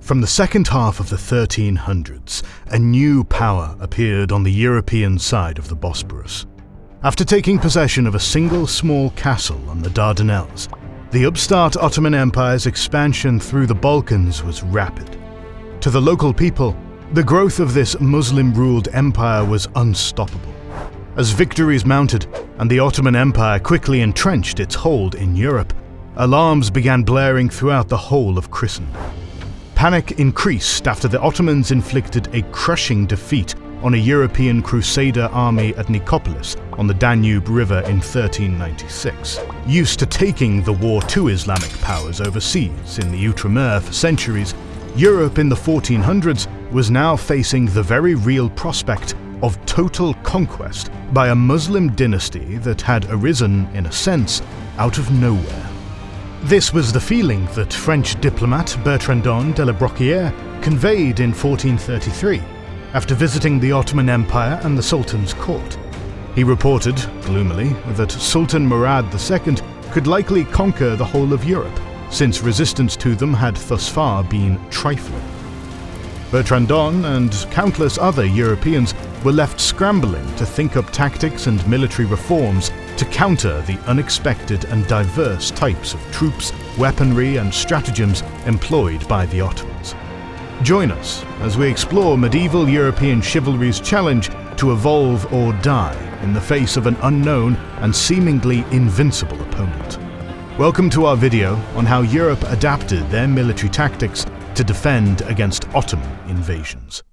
From the second half of the 1300s, a new power appeared on the European side of the Bosporus. After taking possession of a single small castle on the Dardanelles, the upstart Ottoman Empire's expansion through the Balkans was rapid. To the local people, the growth of this Muslim-ruled empire was unstoppable. As victories mounted and the Ottoman Empire quickly entrenched its hold in Europe, alarms began blaring throughout the whole of Christendom. Panic increased after the Ottomans inflicted a crushing defeat on a European crusader army at Nicopolis on the Danube River in 1396. Used to taking the war to Islamic powers overseas in the Outremer for centuries, Europe in the 1400s was now facing the very real prospect of total conquest by a Muslim dynasty that had arisen, in a sense, out of nowhere. This was the feeling that French diplomat Bertrandon de la Broquière conveyed in 1433, after visiting the Ottoman Empire and the Sultan's court. He reported, gloomily, that Sultan Murad II could likely conquer the whole of Europe, since resistance to them had thus far been trifling. Bertrandon and countless other Europeans were left scrambling to think up tactics and military reforms to counter the unexpected and diverse types of troops, weaponry, and stratagems employed by the Ottomans. Join us as we explore medieval European chivalry's challenge to evolve or die in the face of an unknown and seemingly invincible opponent. Welcome to our video on how Europe adapted their military tactics to defend against Ottoman invasions.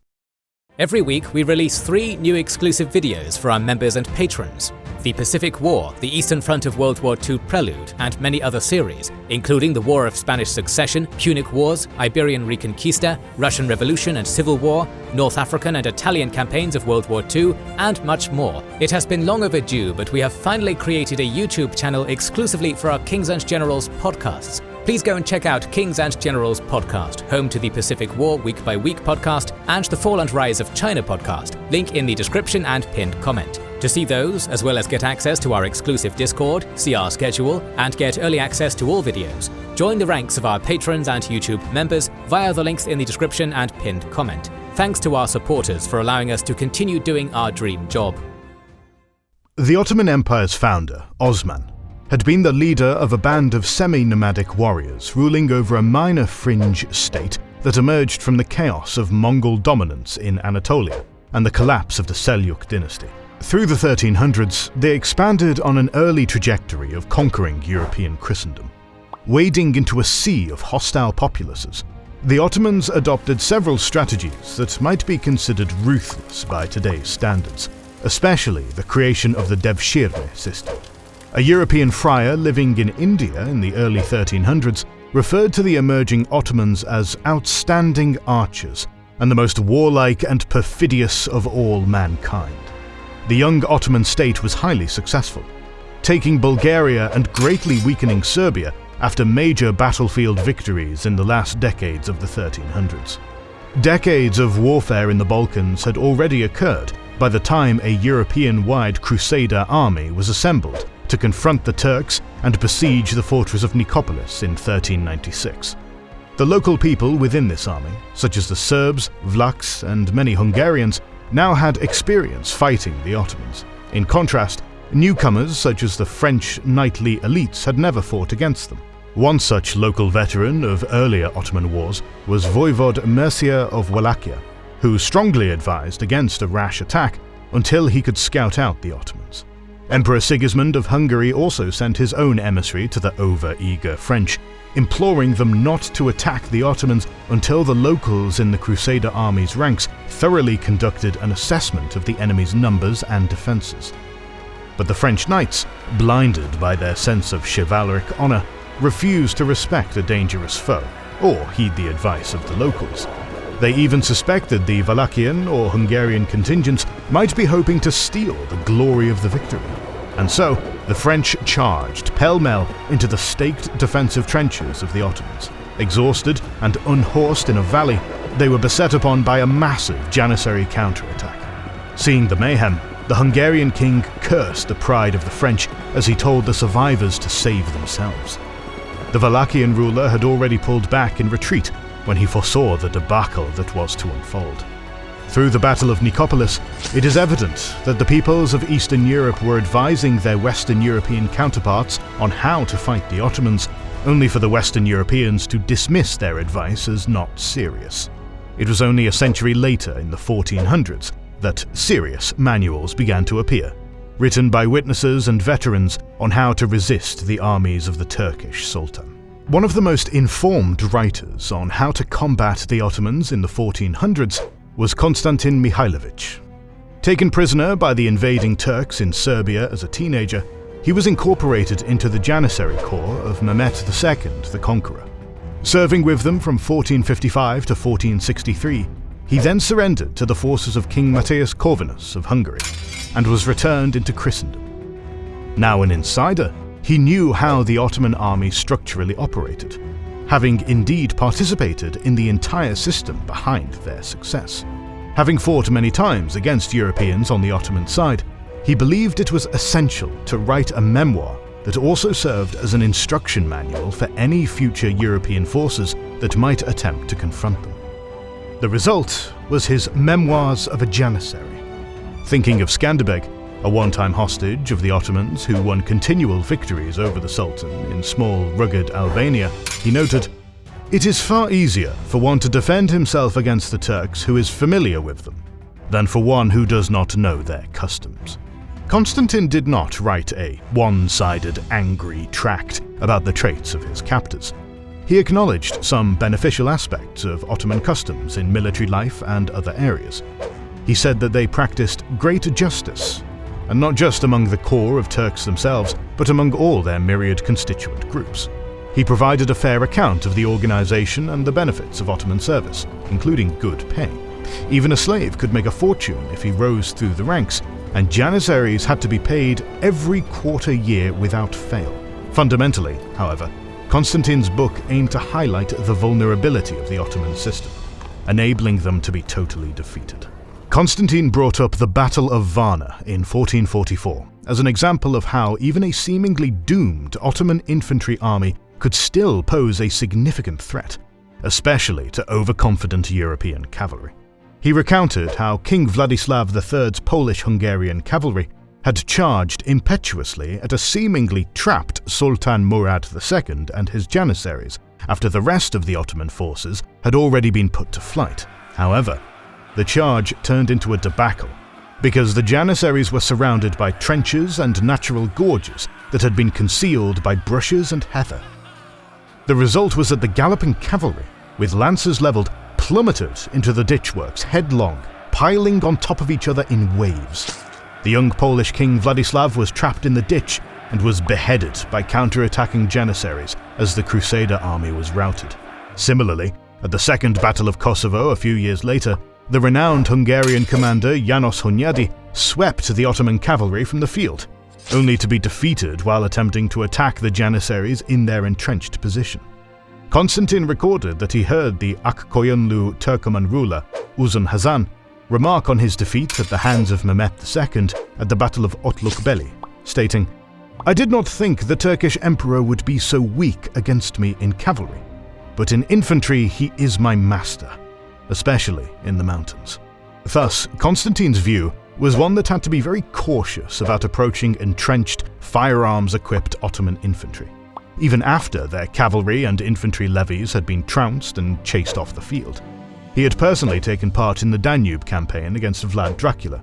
Every week we release 3 new exclusive videos for our members and patrons. The Pacific War, the Eastern Front of World War II Prelude, and many other series, including the War of Spanish Succession, Punic Wars, Iberian Reconquista, Russian Revolution and Civil War, North African and Italian campaigns of World War II, and much more. It has been long overdue, but we have finally created a YouTube channel exclusively for our Kings and Generals podcasts. Please go and check out Kings and Generals podcast, home to the Pacific War Week by Week podcast and the Fall and Rise of China podcast, link in the description and pinned comment. To see those, as well as get access to our exclusive Discord, see our schedule, and get early access to all videos, join the ranks of our patrons and YouTube members via the links in the description and pinned comment. Thanks to our supporters for allowing us to continue doing our dream job. The Ottoman Empire's founder, Osman, had been the leader of a band of semi-nomadic warriors ruling over a minor fringe state that emerged from the chaos of Mongol dominance in Anatolia and the collapse of the Seljuk dynasty. Through the 1300s, they expanded on an early trajectory of conquering European Christendom. Wading into a sea of hostile populaces, the Ottomans adopted several strategies that might be considered ruthless by today's standards, especially the creation of the devshirme system. A European friar living in India in the early 1300s referred to the emerging Ottomans as outstanding archers and the most warlike and perfidious of all mankind. The young Ottoman state was highly successful, taking Bulgaria and greatly weakening Serbia after major battlefield victories in the last decades of the 1300s. Decades of warfare in the Balkans had already occurred by the time a European-wide crusader army was assembled to confront the Turks and besiege the fortress of Nicopolis in 1396. The local people within this army, such as the Serbs, Vlachs, and many Hungarians, now had experience fighting the Ottomans. In contrast, newcomers such as the French knightly elites had never fought against them. One such local veteran of earlier Ottoman wars was Voivod Mircea of Wallachia, who strongly advised against a rash attack until he could scout out the Ottomans. Emperor Sigismund of Hungary also sent his own emissary to the over-eager French, imploring them not to attack the Ottomans until the locals in the Crusader army's ranks thoroughly conducted an assessment of the enemy's numbers and defenses. But the French knights, blinded by their sense of chivalric honor, refused to respect a dangerous foe or heed the advice of the locals. They even suspected the Wallachian or Hungarian contingents might be hoping to steal the glory of the victory. And so, the French charged pell-mell into the staked defensive trenches of the Ottomans. Exhausted and unhorsed in a valley, they were beset upon by a massive Janissary counterattack. Seeing the mayhem, the Hungarian king cursed the pride of the French as he told the survivors to save themselves. The Wallachian ruler had already pulled back in retreat, when he foresaw the debacle that was to unfold. Through the Battle of Nicopolis, it is evident that the peoples of Eastern Europe were advising their Western European counterparts on how to fight the Ottomans, only for the Western Europeans to dismiss their advice as not serious. It was only a century later, in the 1400s, that serious manuals began to appear, written by witnesses and veterans on how to resist the armies of the Turkish Sultan. One of the most informed writers on how to combat the Ottomans in the 1400s was Konstantin Mihailović. Taken prisoner by the invading Turks in Serbia as a teenager, he was incorporated into the Janissary Corps of Mehmed II the Conqueror. Serving with them from 1455 to 1463, he then surrendered to the forces of King Matthias Corvinus of Hungary and was returned into Christendom. Now an insider, he knew how the Ottoman army structurally operated, having indeed participated in the entire system behind their success. Having fought many times against Europeans on the Ottoman side, he believed it was essential to write a memoir that also served as an instruction manual for any future European forces that might attempt to confront them. The result was his Memoirs of a Janissary. Thinking of Skanderbeg, a one-time hostage of the Ottomans who won continual victories over the Sultan in small, rugged Albania, he noted, "It is far easier for one to defend himself against the Turks who is familiar with them, than for one who does not know their customs." Konstantin did not write a one-sided, angry tract about the traits of his captors. He acknowledged some beneficial aspects of Ottoman customs in military life and other areas. He said that they practiced great justice, and not just among the core of Turks themselves, but among all their myriad constituent groups. He provided a fair account of the organization and the benefits of Ottoman service, including good pay. Even a slave could make a fortune if he rose through the ranks, and Janissaries had to be paid every quarter year without fail. Fundamentally, however, Konstantin's book aimed to highlight the vulnerability of the Ottoman system, enabling them to be totally defeated. Konstantin brought up the Battle of Varna in 1444 as an example of how even a seemingly doomed Ottoman infantry army could still pose a significant threat, especially to overconfident European cavalry. He recounted how King Vladislav III's Polish-Hungarian cavalry had charged impetuously at a seemingly trapped Sultan Murad II and his Janissaries after the rest of the Ottoman forces had already been put to flight. However, the charge turned into a debacle because the Janissaries were surrounded by trenches and natural gorges that had been concealed by bushes and heather. The result was that the galloping cavalry, with lances levelled, plummeted into the ditchworks headlong, piling on top of each other in waves. The young Polish king Vladislav was trapped in the ditch and was beheaded by counter-attacking Janissaries as the Crusader army was routed. Similarly, at the Second Battle of Kosovo a few years later, the renowned Hungarian commander János Hunyadi swept the Ottoman cavalry from the field, only to be defeated while attempting to attack the Janissaries in their entrenched position. Konstantin recorded that he heard the Akkoyunlu Turkoman ruler, Uzun Hasan, remark on his defeat at the hands of Mehmed II at the Battle of Otlukbeli, stating, "I did not think the Turkish emperor would be so weak against me in cavalry, but in infantry he is my master, especially in the mountains." Thus, Konstantin's view was one that had to be very cautious about approaching entrenched, firearms-equipped Ottoman infantry, even after their cavalry and infantry levies had been trounced and chased off the field. He had personally taken part in the Danube campaign against Vlad Dracula,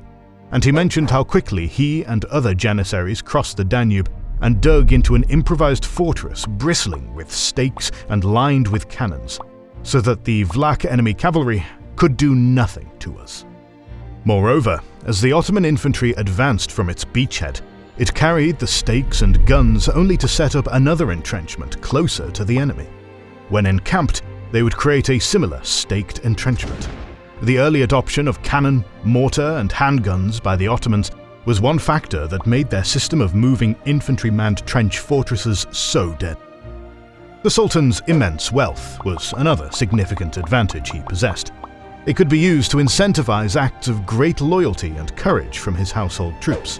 and he mentioned how quickly he and other Janissaries crossed the Danube and dug into an improvised fortress bristling with stakes and lined with cannons, so that the Vlach enemy cavalry could do nothing to us. Moreover, as the Ottoman infantry advanced from its beachhead, it carried the stakes and guns only to set up another entrenchment closer to the enemy. When encamped, they would create a similar staked entrenchment. The early adoption of cannon, mortar, and handguns by the Ottomans was one factor that made their system of moving infantry-manned trench fortresses so deadly. The Sultan's immense wealth was another significant advantage he possessed. It could be used to incentivize acts of great loyalty and courage from his household troops.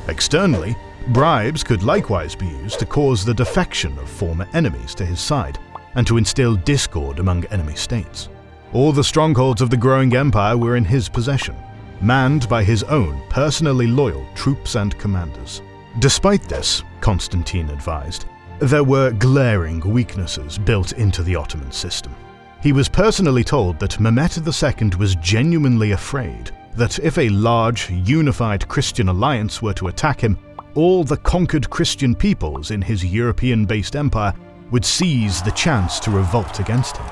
Externally, bribes could likewise be used to cause the defection of former enemies to his side, and to instill discord among enemy states. All the strongholds of the growing empire were in his possession, manned by his own personally loyal troops and commanders. Despite this, Konstantin advised, there were glaring weaknesses built into the Ottoman system. He was personally told that Mehmed II was genuinely afraid that if a large, unified Christian alliance were to attack him, all the conquered Christian peoples in his European-based empire would seize the chance to revolt against him.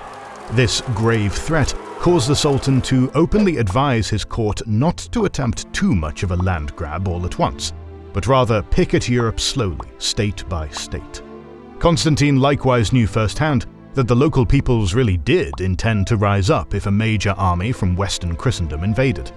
This grave threat caused the Sultan to openly advise his court not to attempt too much of a land grab all at once, but rather pick at Europe slowly, state by state. Constantine likewise knew firsthand that the local peoples really did intend to rise up if a major army from Western Christendom invaded.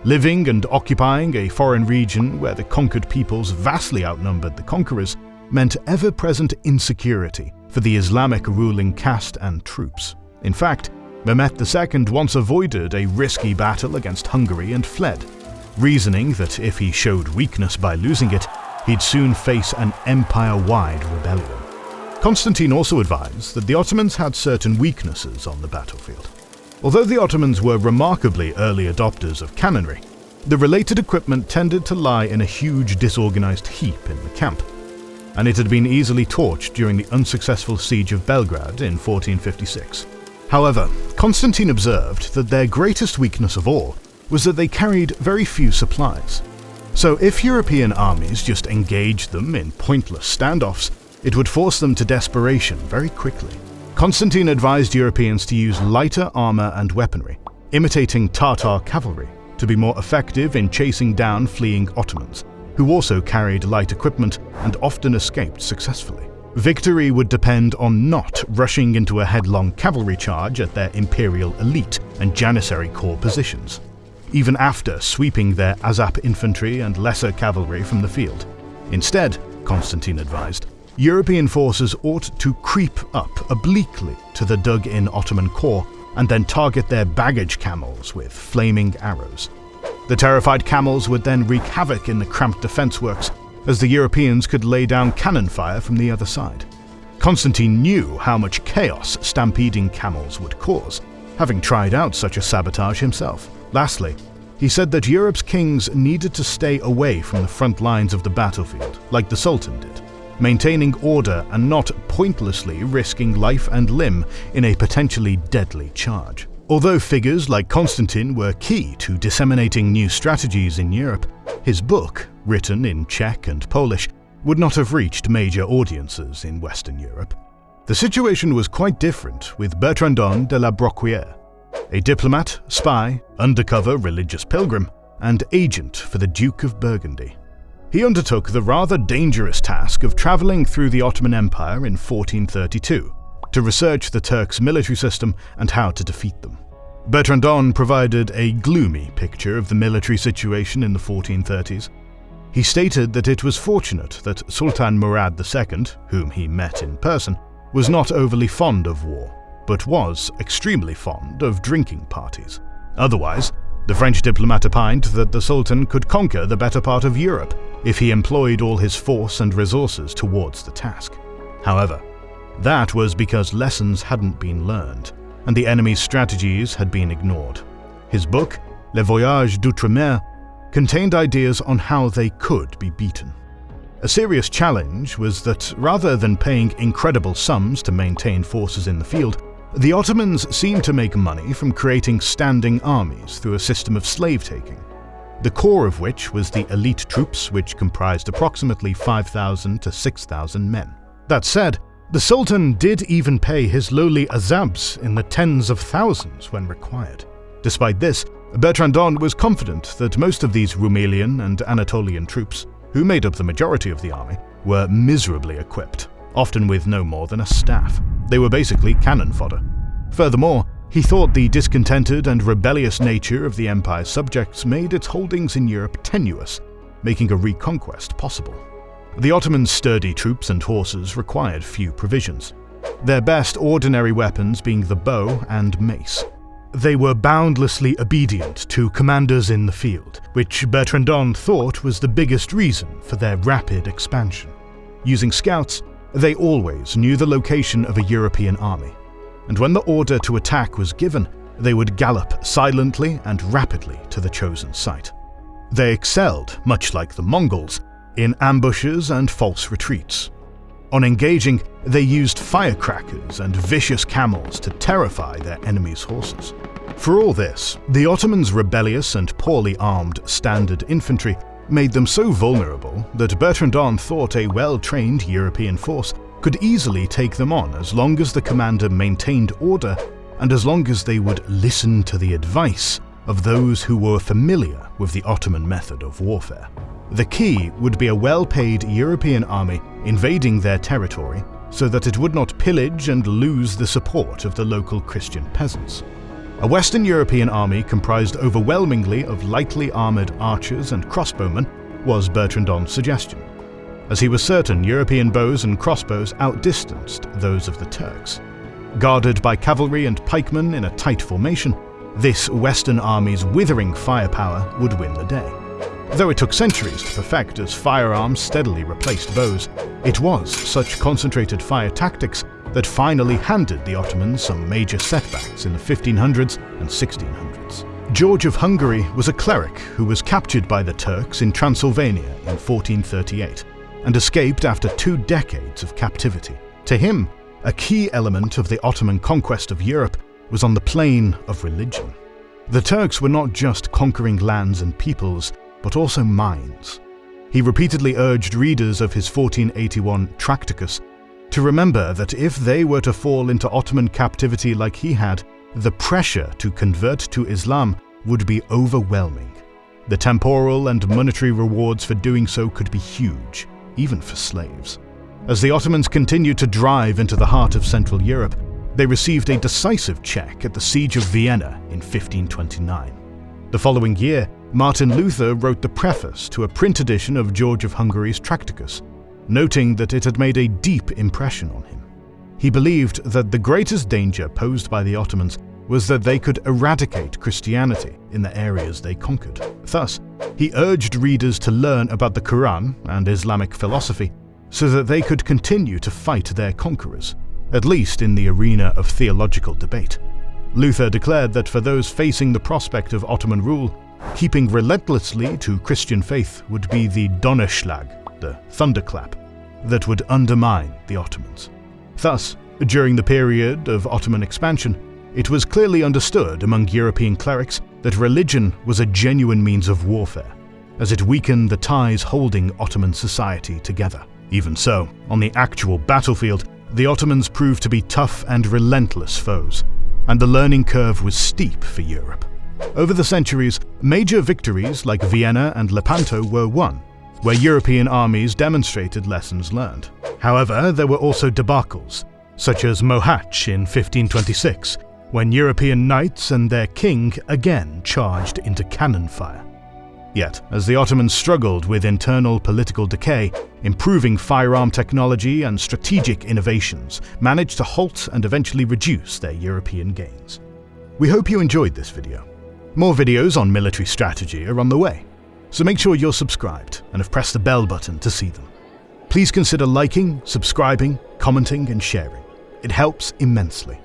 Living and occupying a foreign region where the conquered peoples vastly outnumbered the conquerors meant ever-present insecurity for the Islamic ruling caste and troops. In fact, Mehmed II once avoided a risky battle against Hungary and fled, reasoning that if he showed weakness by losing it, he'd soon face an empire-wide rebellion. Constantine also advised that the Ottomans had certain weaknesses on the battlefield. Although the Ottomans were remarkably early adopters of cannonry, the related equipment tended to lie in a huge disorganized heap in the camp, and it had been easily torched during the unsuccessful siege of Belgrade in 1456. However, Constantine observed that their greatest weakness of all was that they carried very few supplies. So if European armies just engaged them in pointless standoffs, it would force them to desperation very quickly. Constantine advised Europeans to use lighter armor and weaponry, imitating Tatar cavalry, to be more effective in chasing down fleeing Ottomans, who also carried light equipment and often escaped successfully. Victory would depend on not rushing into a headlong cavalry charge at their imperial elite and Janissary corps positions, even after sweeping their Azap infantry and lesser cavalry from the field. Instead, Constantine advised, European forces ought to creep up obliquely to the dug-in Ottoman corps and then target their baggage camels with flaming arrows. The terrified camels would then wreak havoc in the cramped defense works, as the Europeans could lay down cannon fire from the other side. Constantine knew how much chaos stampeding camels would cause, having tried out such a sabotage himself. Lastly, he said that Europe's kings needed to stay away from the front lines of the battlefield, like the Sultan did, maintaining order and not pointlessly risking life and limb in a potentially deadly charge. Although figures like Constantine were key to disseminating new strategies in Europe, his book, written in Czech and Polish, would not have reached major audiences in Western Europe. The situation was quite different with Bertrandon de la Broquière, a diplomat, spy, undercover religious pilgrim, and agent for the Duke of Burgundy. He undertook the rather dangerous task of traveling through the Ottoman Empire in 1432 to research the Turks' military system and how to defeat them. Bertrandon provided a gloomy picture of the military situation in the 1430s. He stated that it was fortunate that Sultan Murad II, whom he met in person, was not overly fond of war, but was extremely fond of drinking parties. Otherwise, the French diplomat opined that the Sultan could conquer the better part of Europe if he employed all his force and resources towards the task. However, that was because lessons hadn't been learned, and the enemy's strategies had been ignored. His book, Le Voyage d'Outre-mer, contained ideas on how they could be beaten. A serious challenge was that rather than paying incredible sums to maintain forces in the field, the Ottomans seemed to make money from creating standing armies through a system of slave-taking, the core of which was the elite troops, which comprised approximately 5,000 to 6,000 men. That said, the Sultan did even pay his lowly azabs in the tens of thousands when required. Despite this, Bertrandon was confident that most of these Rumelian and Anatolian troops, who made up the majority of the army, were miserably equipped, often with no more than a staff. They were basically cannon fodder. Furthermore, he thought the discontented and rebellious nature of the empire's subjects made its holdings in Europe tenuous, making a reconquest possible. The Ottomans' sturdy troops and horses required few provisions, their best ordinary weapons being the bow and mace. They were boundlessly obedient to commanders in the field, which Bertrandon thought was the biggest reason for their rapid expansion. Using scouts, They always knew the location of a European army, and when the order to attack was given, they would gallop silently and rapidly to the chosen site. They excelled, much like the Mongols, in ambushes and false retreats. On engaging, they used firecrackers and vicious camels to terrify their enemies' horses. For all this, the Ottomans' rebellious and poorly armed standard infantry made them so vulnerable that Bertrandon thought a well-trained European force could easily take them on as long as the commander maintained order and as long as they would listen to the advice of those who were familiar with the Ottoman method of warfare. The key would be a well-paid European army invading their territory so that it would not pillage and lose the support of the local Christian peasants. A Western European army comprised overwhelmingly of lightly armoured archers and crossbowmen was Bertrandon's suggestion, as he was certain European bows and crossbows outdistanced those of the Turks. Guarded by cavalry and pikemen in a tight formation, this Western army's withering firepower would win the day. Though it took centuries to perfect as firearms steadily replaced bows, it was such concentrated fire tactics that finally handed the Ottomans some major setbacks in the 1500s and 1600s. George of Hungary was a cleric who was captured by the Turks in Transylvania in 1438 and escaped after 2 decades of captivity. To him, a key element of the Ottoman conquest of Europe was on the plane of religion. The Turks were not just conquering lands and peoples, but also minds. He repeatedly urged readers of his 1481 Tracticus to remember that if they were to fall into Ottoman captivity like he had, the pressure to convert to Islam would be overwhelming. The temporal and monetary rewards for doing so could be huge, even for slaves. As the Ottomans continued to drive into the heart of Central Europe, they received a decisive check at the Siege of Vienna in 1529. The following year, Martin Luther wrote the preface to a print edition of George of Hungary's Tracticus, noting that it had made a deep impression on him. He believed that the greatest danger posed by the Ottomans was that they could eradicate Christianity in the areas they conquered. Thus, he urged readers to learn about the Quran and Islamic philosophy so that they could continue to fight their conquerors, at least in the arena of theological debate. Luther declared that for those facing the prospect of Ottoman rule, keeping relentlessly to Christian faith would be the Donnerschlag, the thunderclap, that would undermine the Ottomans. Thus, during the period of Ottoman expansion, it was clearly understood among European clerics that religion was a genuine means of warfare, as it weakened the ties holding Ottoman society together. Even so, on the actual battlefield, the Ottomans proved to be tough and relentless foes, and the learning curve was steep for Europe. Over the centuries, major victories like Vienna and Lepanto were won, where European armies demonstrated lessons learned. However, there were also debacles, such as Mohács in 1526, when European knights and their king again charged into cannon fire. Yet, as the Ottomans struggled with internal political decay, improving firearm technology and strategic innovations managed to halt and eventually reduce their European gains. We hope you enjoyed this video. More videos on military strategy are on the way, so make sure you're subscribed and have pressed the bell button to see them. Please consider liking, subscribing, commenting and sharing. It helps immensely.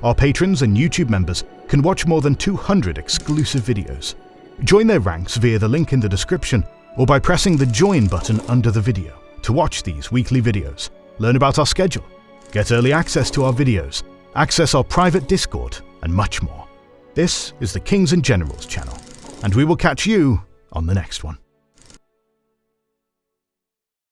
Our patrons and YouTube members can watch more than 200 exclusive videos. Join their ranks via the link in the description or by pressing the join button under the video to watch these weekly videos, learn about our schedule, get early access to our videos, access our private Discord, and much more. This is the Kings and Generals channel, and we will catch you on the next one.